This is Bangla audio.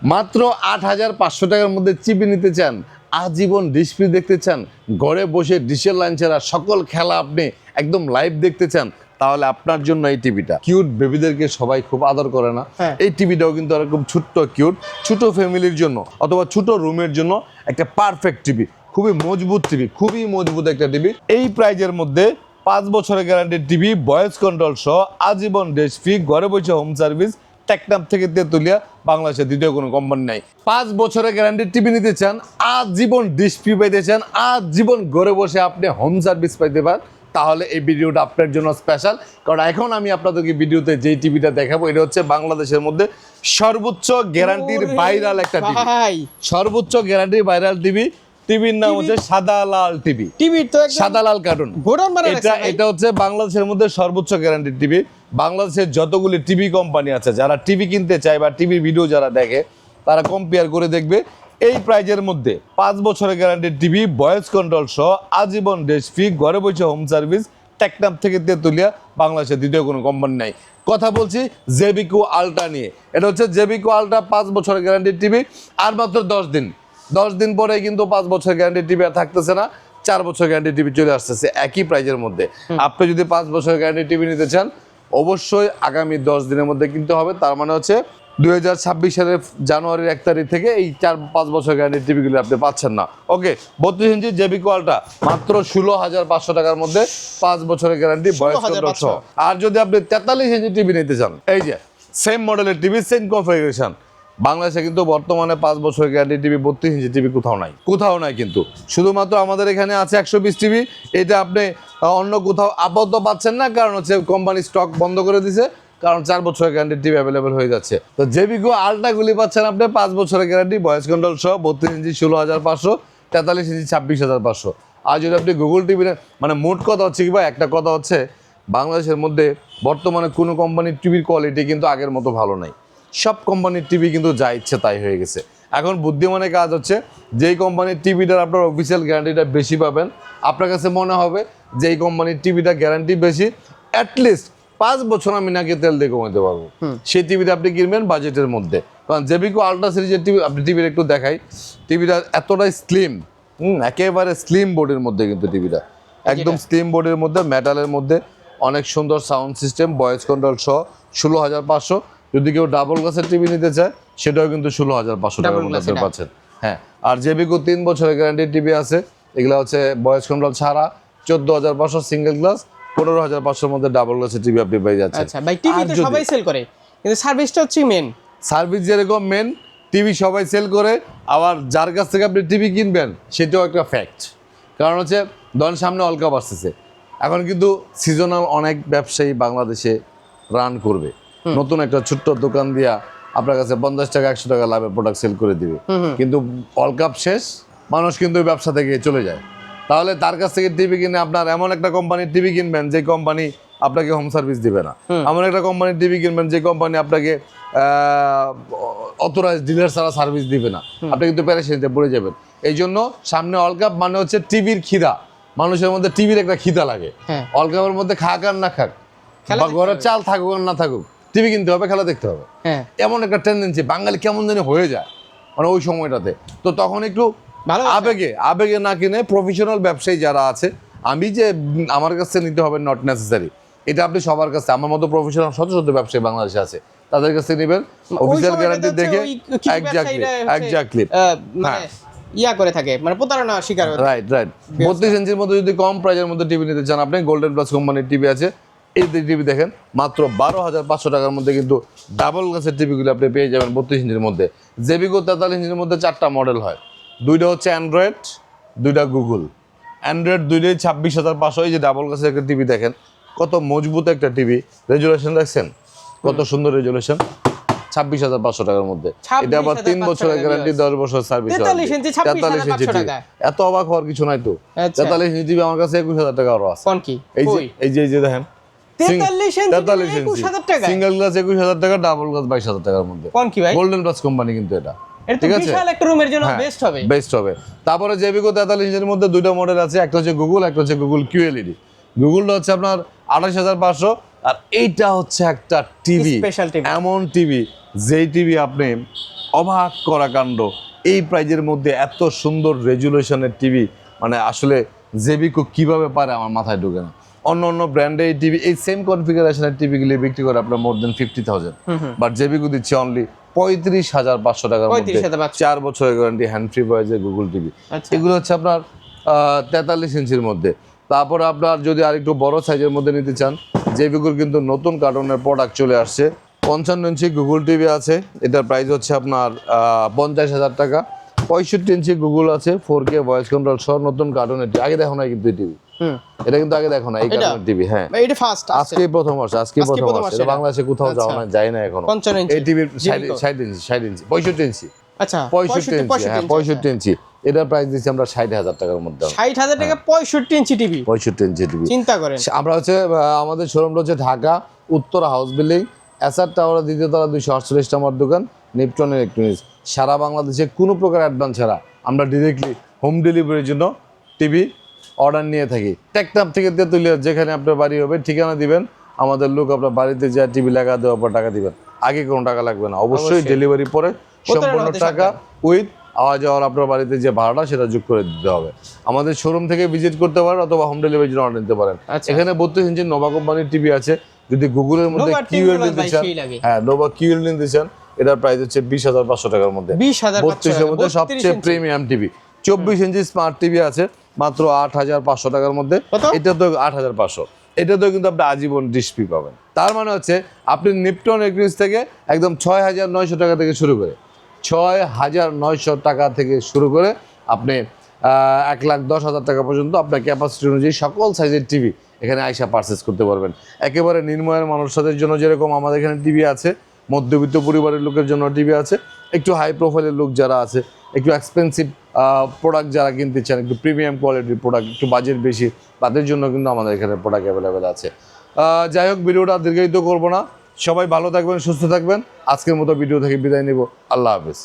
মাত্র ৮,৫০০ টাকার মধ্যে চিপি নিতে চান, আজীবন ডিশ ফ্রি দেখতে চান, ঘরে বসে ডিশের লাইন ছাড়া সকল খেলা আপনি একদম লাইভ দেখতে চান, তাহলে আপনার জন্য এই টিভিটা। কিউট বেবিদেরকে সবাই খুব আদর করে না, এই টিভিটাও কিন্তু এরকম ছোট্ট কিউট, ছোট ফ্যামিলির জন্য অথবা ছোট রুমের জন্য একটা পারফেক্ট টিভি। খুবই মজবুত টিভি, খুবই মজবুত একটা টিভি। এই প্রাইজের মধ্যে 5 বছরের গ্যারান্টির টিভি, ভয়েস কন্ট্রোল সহ, আজীবন ডিশ ফ্রি, ঘরে বসে হোম সার্ভিস, টেকনাফ থেকে তেতুলিয়া, বাংলাদেশে দ্বিতীয় কোনো কোম্পানি নাই। 5 বছরের গ্যারান্টির টিভি নিতে চান, আজীবন ডিশ ফ্রি পাইতে চান, আজীবন ঘরে বসে আপনি হোম সার্ভিস পাইতে পারেন, তাহলে এই ভিডিওটা আপনার জন্য স্পেশাল। কারণ এখন আমি আপনাদেরকে ভিডিওতে যেই টিভিটা দেখাবো, এটা হচ্ছে বাংলাদেশের মধ্যে সর্বোচ্চ গ্যারান্টির ভাইরাল একটা টিভি, সর্বোচ্চ গ্যারান্টির ভাইরাল টিভি। টিভির নাম হচ্ছে সাদা লাল টিভি, টিভির তো সাদা লাল কার্টুন। এটা হচ্ছে বাংলাদেশের মধ্যে সর্বোচ্চ গ্যারান্টির টিভি। বাংলাদেশের যতগুলি টিভি কোম্পানি আছে, যারা টিভি কিনতে চায় বা টিভির ভিডিও যারা দেখে, তারা কম্পেয়ার করে দেখবে এই প্রাইজের মধ্যে 5 বছরের গ্যারান্টির টিভি, ভয়েস কন্ট্রোল সহ, আজীবন ডিশ ফ্রি, ঘরে বসে হোম সার্ভিস, টেকনাফ থেকে তেতুলিয়া, বাংলাদেশে দ্বিতীয় কোনো কোম্পানি নাই। কথা বলছি জেবিকো আলট্রা নিয়ে। এটা হচ্ছে জেবিকো আলট্রা 5 বছরের গ্যারান্টির টিভি। আর মাত্র 10 দিন পরে কিন্তু 5 বছর গ্যারান্টি টিভি আর থাকতেছে না, 4 বছর গ্যারান্টি টিভি চলে আসতেছে একই প্রাইজের মধ্যে। আপনি যদি 5 বছর গ্যারান্টি টিভি নিতে চান, অবশ্যই আগামী 10 দিনের মধ্যে কিনতে হবে। তার মানে হচ্ছে 2026 সালের জানুয়ারির 1 তারিখ থেকে এই 4-5 বছর গ্যারান্টি টিভিগুলো আপনি পাচ্ছেন না। ওকে, 32 ইঞ্চি জেবিকো আলট্রা মাত্র 16,500 টাকার মধ্যে 5 বছরের গ্যারান্টি, ভয়েস কন্ট্রোল সহ। আর যদি আপনি 43 ইঞ্চি টিভি নিতে চান, এই যে সেম মডেলের টিভি, সেম কনফিগারেশন, বাংলাদেশে কিন্তু বর্তমানে 5 বছর গ্যারান্টি টিভি 32 ইঞ্চি টিভি কোথাও নাই কিন্তু শুধুমাত্র আমাদের এখানে আছে 120 টিভি। এটা আপনি অন্য কোথাও আপাতত পাচ্ছেন না, কারণ হচ্ছে কোম্পানি স্টক বন্ধ করে দিছে, কারণ 4 বছরের গ্যারান্টি টিভি অ্যাভেলেবেল হয়ে যাচ্ছে। তো জেবিকো আলট্রা গুলি পাচ্ছেন আপনি 5 বছরের গ্যারান্টি, ভয়েস কন্ট্রোল সহ, 32 ইঞ্চি 16,500, 43 ইঞ্চি 26,500। আর যদি আপনি গুগল টিভি, মানে মোট কথা হচ্ছে কি ভাই, একটা কথা হচ্ছে বাংলাদেশের মধ্যে বর্তমানে কোনো কোম্পানির টিভির কোয়ালিটি কিন্তু আগের মতো ভালো নাই। সব কোম্পানির টিভি কিন্তু যা ইচ্ছে তাই হয়ে গেছে। এখন বুদ্ধিমানের কাজ হচ্ছে, যেই কোম্পানির টিভিটার আপনার অফিসিয়াল গ্যারান্টিটা বেশি পাবেন, আপনার কাছে মনে হবে যে এই কোম্পানির টিভিটা গ্যারান্টি বেশি, অ্যাটলিস্ট 5 বছর আমি নাকি তেল দিয়ে কমাতে পারবো, সেই টিভিটা আপনি কিনবেন বাজেটের মধ্যে। কারণ জেবিকো আলট্রা সিরিজের টিভি, আপনি টিভির একটু দেখাই, টিভিটা এতটাই স্লিম, একেবারে স্লিম বোর্ডের মধ্যে কিন্তু টিভিটা, একদম স্লিম বোর্ডের মধ্যে, মেটালের মধ্যে, অনেক সুন্দর সাউন্ড সিস্টেম, ভয়েস কন্ট্রোল সহ, 16,500। যদি কেউ ডাবল গ্লাসের টিভি নিতে চায়, সেটাও কিন্তু 16,500 টাকার মধ্যে আপনি পাচ্ছেন। হ্যাঁ, আর জেবিকো 3 বছরের গ্যারান্টির টিভি আছে, এগুলো হচ্ছে ভয়েস কন্ট্রোল ছাড়া 14,500 সিঙ্গেল গ্লাস, 15,500 মধ্যে ডাবল গ্লাসের টিভি আপনি পেয়ে যাচ্ছেন। আচ্ছা ভাই, টিভি তো সবাই সেল করে, কিন্তু সার্ভিসটা হচ্ছে মেন। সার্ভিস যেরকম মেন, টিভি সবাই সেল করে, আবার যার কাছ থেকে আপনি টিভি কিনবেন সেটাও একটা ফ্যাক্ট। কারণ হচ্ছে ধরেন সামনে ওয়ার্ল্ড কাপ আসতেছে, এখন কিন্তু সিজনাল অনেক ব্যবসায়ী বাংলাদেশে রান করবে, নতুন একটা ছোট্ট দোকান দিয়া আপনার কাছে 50 টাকা 100 টাকা লাভের প্রোডাক্ট সেল করে দিবে, কিন্তু ওয়ার্ল্ড কাপ শেষ, মানুষ কিন্তু ওই ব্যবসা থেকে চলে যায়। তাহলে তার কাছ থেকে টিভি কিনে আপনার এমন একটা কোম্পানির টিভি কিনবেন যে কোম্পানি আপনাকে হোম সার্ভিস দিবে না, এমন একটা কোম্পানির টিভি কিনবেন যে কোম্পানি আপনাকে অথরাইজ ডিলার ছাড়া সার্ভিস দিবে না, আপনি কিন্তু পেরেশানিতে পড়ে যাবেন। এই জন্য সামনে ওয়ার্ল্ড কাপ মানে হচ্ছে টিভির খিদা, মানুষের মধ্যে টিভির একটা খিদা লাগে। ওয়ার্ল্ড কাপের মধ্যে খাক আর না খাক, বা ঘরের চাল থাকুক আর না থাকুক, টিভি কিনতে হবে, খেলা দেখতে হবে, এমন একটা টেন্ডেন্সি বাঙালি কেমন জানি হয়ে যায় মানে ওই সময়টাতে। তো তখন একটু আবেগে না কিনে প্রফেশনাল ব্যবসায়ী যারা আছে, আমি যে আমার কাছে নিতে হবে নট নেসেসারি, এটা আপনি সবার কাছে, আমার মতো প্রফেশনাল শত শত ব্যবসায়ী বাংলাদেশে আছে, তাদের কাছে নেবেন অফিসিয়াল গ্যারান্টি দেখে। এক্স্যাক্টলি মানে ইয়া করে থাকে, মানে প্রতারণা শিকার হয়। রাইট 32 ইঞ্চির মধ্যে যদি কম প্রাইজের মধ্যে টিভি নিতে চান, আপনি গোল্ডেন প্লাস কোম্পানির টিভি আছে, এই টিভি দেখেন মাত্র 12,500 টাকার মধ্যে কিন্তু ডাবল গ্লাসের টিভিগুলো আপনি পেয়ে যাবেন 32 ইঞ্চির মধ্যে। জেবিকো 43 ইঞ্চির মধ্যে 4টা মডেল হয়, 2টা হচ্ছে অ্যান্ড্রয়েড, 2টা গুগল। অ্যান্ড্রয়েড 2টাই 26,500। এই যে ডাবল গ্লাসের একটা টিভি দেখেন, কত মজবুত একটা টিভি, রেজুলেশন দেখছেন কত সুন্দর রেজুলেশন, 26,500 টাকার মধ্যে। এটা আবার 3 বছরের গ্যারান্টি, 10 বছর সার্ভিস। 43 ইঞ্চি 26,500 টাকা, এত অবাক হওয়ার কিছু নাই তো। 43 ইঞ্চি টিভি আমার কাছে 21,000 টাকা আরো আছে। এই যে দেখেন 43 ইঞ্চি 21,000 টাকা, সিঙ্গেল গ্লাস 21,000 টাকা, ডাবল গ্লাস 22,000 টাকার মধ্যে। কোন কি ভাই? গোল্ডেন প্লাস কোম্পানি কিন্তু এটা, ঠিক আছে, বিশাল একটা রুমের জন্য বেস্ট হবে। তারপরে জেবিকো 43 ইঞ্চির মধ্যে 2টা মডেল আছে, একটা হচ্ছে গুগল, একটা হচ্ছে গুগল QLED। গুগলটা হচ্ছে আপনার 28,500, আর এইটা হচ্ছে একটা টিভি, এমন টিভি যেই টিভি আপনি অবাক করা কাণ্ড, এই প্রাইজের মধ্যে এত সুন্দর রেজুলেশনের টিভি মানে আসলে জেবিকো কিভাবে পারে আমার মাথায় ঢোকে না। অন্য অন্য ব্র্যান্ডে এই টিভি এই সেম কনফিগারেশনের টিভিগুলি বিক্রি করে আপনার মোর দেন 50,000, বাট জেবিকো দিচ্ছে অনলি 35,500 টাকার মধ্যে 35,500 4 বছরের গ্যারান্টি, হ্যান্ড ফ্রি ভয়েসের গুগল টিভি। আচ্ছা। এগুলো হচ্ছে আপনার 43 ইঞ্চির মধ্যে। তারপর আপনার যদি আরেকটু বড় সাইজের মধ্যে নিতে চান, জেবিকোর কিন্তু নতুন কার্টুনের প্রোডাক্ট চলে আসছে। 55 ইঞ্চি গুগল টিভি আছে, এটার প্রাইস হচ্ছে আপনার 50,000 টাকা। 65 ইঞ্চি গুগল আছে, 4K ভয়েস কন্ট্রোল সহ নতুন কার্টুনের টিভি। আগে দেখো না কিন্তু এই টিভি, এটা কিন্তু আগে দেখো না এই কার্টুনের টিভি। হ্যাঁ, এটা ফার্স্ট আজকেই প্রথম আসছে, আজকেই প্রথম আসছে। এটা বাংলাদেশে কোথাও যাও না, যায় না এখনো। 55 ইঞ্চি এই টিভির 60 ইঞ্চি 65 ইঞ্চি আচ্ছা 65 ইঞ্চি, হ্যাঁ 65 ইঞ্চি। এটার প্রাইস দিচ্ছি আমরা 60,000 টাকার মধ্যে। 60,000 টাকা 65 ইঞ্চি টিভি, 65 ইঞ্চি টিভি চিন্তা করেন। আমরা হচ্ছে আমাদের শোরুমটা হচ্ছে Dhaka Uttara house building, SR টাওয়ারের দ্বিতীয় তলা 248 নম্বর দোকান, নিপটন ইলেকট্রনিক্স। সারা বাংলাদেশে কোনো প্রকার অ্যাডভান্স ছাড়া আমরা ডিরেক্টলি হোম ডেলিভারির জন্য টিভি অর্ডার নিয়ে থাকি। টেকনাফ থেকে তেঁতুলিয়া যেখানে আপনার বাড়ি হবে ঠিকানা দিবেন, আমাদের লোক আপনার বাড়িতে যা টিভি লাগা দেওয়ার পর টাকা দিবেন, আগে কোনো টাকা লাগবে না। অবশ্যই ডেলিভারি পরে সম্পূর্ণ টাকা উইথ আওয়া যাওয়ার আপনার বাড়িতে যে ভাড়াটা সেটা যোগ করে দিতে হবে। আমাদের শোরুম থেকে ভিজিট করতে পারেন অথবা হোম ডেলিভারির জন্য অর্ডার নিতে পারেন। এখানে 32 ইঞ্চি নোভা কোম্পানির টিভি আছে। যদি গুগলের মধ্যে কিউএল নিতে চান, হ্যাঁ নোভা কিউএল নিতে চান, এটার প্রাইস হচ্ছে 20,500 টাকার মধ্যে। 20,500 32 এর মধ্যে সবচেয়ে প্রিমিয়াম টিভি। 24 ইঞ্চি স্মার্ট টিভি আছে মাত্র 8,500 টাকার মধ্যে। এটা তো 8,500, এটাতেও কিন্তু আপনি আজীবন ডিশ ফ্রি পাবেন। তার মানে হচ্ছে আপনি নিপটন ইলেকট্রনিক্স থেকে একদম 6,900 টাকা থেকে শুরু করে 6,900 টাকা থেকে শুরু করে আপনি 1,10,000 টাকা পর্যন্ত আপনার ক্যাপাসিটি অনুযায়ী সকল সাইজের টিভি এখানে আইসা পারচেস করতে পারবেন। একেবারে নির্ময়ের মানুষদের জন্য যেরকম আমাদের এখানে টিভি আছে, মধ্যবিত্ত পরিবারের লোকের জন্য টিভি আছে, একটু হাই প্রোফাইলের লোক যারা আছে, একটু এক্সপেন্সিভ প্রোডাক্ট যারা কিনতে চান, একটু প্রিমিয়াম কোয়ালিটির প্রোডাক্ট, একটু বাজেট বেশি, তাদের জন্য কিন্তু আমাদের এখানে প্রোডাক্ট অ্যাভেলেবেল আছে। যাই হোক, ভিডিওটা দীর্ঘায়িত করবো না, সবাই ভালো থাকবেন, সুস্থ থাকবেন। আজকের মতো ভিডিও থেকে বিদায় নিব। আল্লাহ হাফেজ।